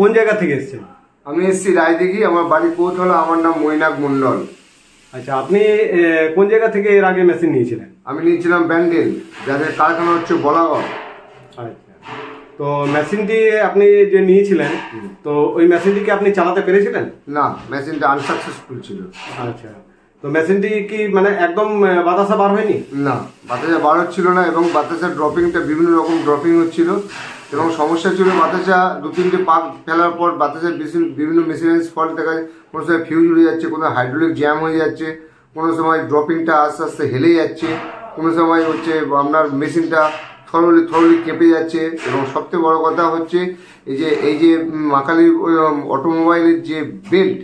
কোন জায়গা থেকে এসেছেন? আমি এসছি রায়দিঘি, আমার বাড়ি কৌতলা, আমার নাম মৈনাক মণ্ডল। আচ্ছা, আপনি কোন জায়গা থেকে এর আগে মেশিন নিয়েছিলেন? আমি নিয়েছিলাম ব্যান্ডেল, যাদের কারখানা হচ্ছে বলাগড়। আচ্ছা, তো মেশিনটি আপনি যে নিয়েছিলেন, তো ওই মেশিনটিকে আপনি চালাতে পেরেছিলেন? না, মেশিনটা আনসাকসেসফুল ছিল। আচ্ছা, তো মেশিনটি কি মানে একদম বাতাসা বার হয়নি? না, বাতাসা বার হচ্ছিল না এবং বাতাসের ড্রপিংটা বিভিন্ন রকম ড্রপিং হচ্ছিল এবং সমস্যা ছিল বাতাসা 2-3টে পাক ফেলার পর বাতাসের বিভিন্ন মেশিনারিজ ফল্ট দেখা যায়। কোনো সময় ফিউজ উড়ে যাচ্ছে, কোনো হাইড্রোলিক জ্যাম হয়ে যাচ্ছে, কোনো সময় ড্রপিংটা আস্তে আস্তে হেলে যাচ্ছে, কোনো সময় হচ্ছে আপনার মেশিনটা থরলি কেঁপে যাচ্ছে। এবং সবথেকে বড় কথা হচ্ছে এই যে মাকালি অটোমোবাইলের যে বেল্ট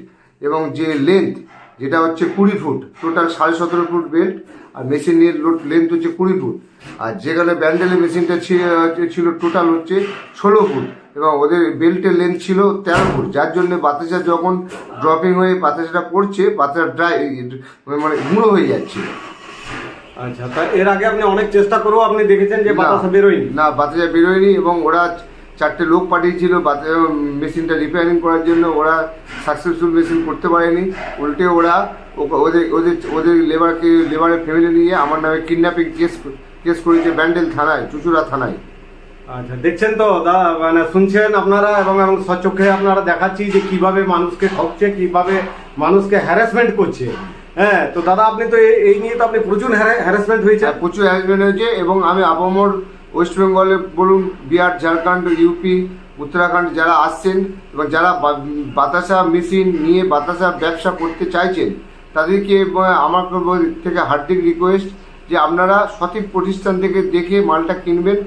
এবং যে লেন্থ, যেটা হচ্ছে 20 ফুট, টোটাল 17.5 ফুট বেল্ট, আর মেশিনের লেন্থ হচ্ছে 20 ফুট। আর যেখানে ব্যান্ডেলের মেশিনটা ছিল টোটাল হচ্ছে 16 ফুট এবং ওদের বেল্টের লেন্থ ছিল 13 ফুট, যার জন্য বাতাসা যখন ড্রপিং হয়ে বাতাসাটা পড়ছে, বাতাসা মানে গুঁড়ো হয়ে যাচ্ছে। আচ্ছা, তা এর আগে আপনি অনেক চেষ্টা করেও আপনি দেখেছেন যে বাতাসা বেরোয়নি? না, বাতাসা বেরোয়নি এবং ওরা 4টে লোক পাঠিয়েছিল মেশিনটা রিপেয়ারিং করার জন্য। ওরা সাকসেসফুল মেশিন করতে পারেনি, উল্টে ওরা ওদের লেবারের ফ্যামিলি নিয়ে আমার নামে কিডন্যাপিং কেস করেছে ব্যান্ডেল থানায়, চুচুড়া থানায়। আচ্ছা, দেখছেন তো মানে শুনছেন আপনারা এবং স্বচক্ষে আপনারা দেখাচ্ছি যে কিভাবে মানুষকে ঠকছে, কিভাবে মানুষকে হ্যারাসমেন্ট করছে। হ্যাঁ, তো দাদা আপনি তো এই নিয়ে তো আপনি প্রচুর হ্যারাসমেন্ট হয়েছে। প্রচুর হ্যারাসমেন্ট হয়েছে এবং আমি আপামর ওয়েস্ট বেঙ্গলে বলুন, বিহার, ঝাড়খণ্ড, ইউপি, উত্তরাখণ্ড যারা আসছেন এবং যারা বাতাসা মেশিন নিয়ে বাতাসা ব্যবসা করতে চাইছেন, তাদেরকে আমার থেকে হার্দিক রিকোয়েস্ট যে আপনারা সঠিক প্রতিষ্ঠান থেকে দেখে মালটা কিনবেন।